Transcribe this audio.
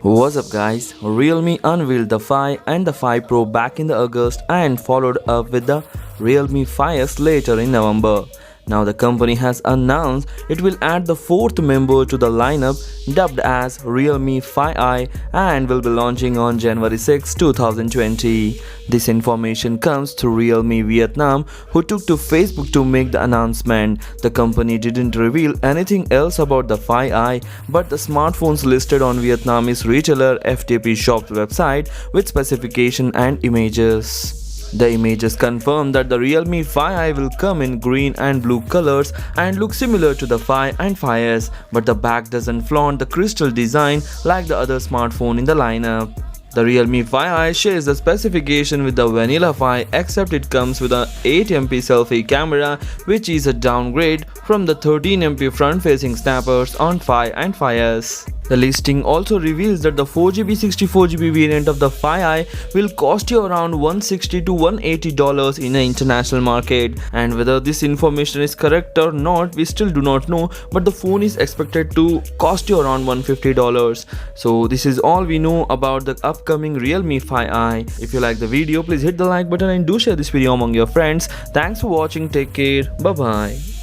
What's up guys, Realme unveiled the 5 and the 5 Pro back in the August and followed up with the Realme 5s later in November. Now the company has announced it will add the fourth member to the lineup dubbed as Realme 5i and will be launching on January 6, 2020. This information comes through Realme Vietnam, who took to Facebook to make the announcement. The company didn't reveal anything else about the 5i, but the smartphones listed on Vietnamese retailer FTP Shop's website with specification and images. The images confirm that the Realme 5i will come in green and blue colors and look similar to the 5 and 5s, but the back doesn't flaunt the crystal design like the other smartphone in the lineup. The Realme 5i shares the specification with the Vanilla 5, except it comes with an 8MP selfie camera, which is a downgrade from the 13MP front-facing snappers on 5 and 5s. The listing also reveals that the 4GB 64GB variant of the 5i will cost you around $160 to $180 in the international market, and whether this information is correct or not we still do not know, but the phone is expected to cost you around $150. So this is all we know about the upcoming Realme 5i. If you like the video, please hit the like button and do share this video among your friends. Thanks for watching, take care, bye bye.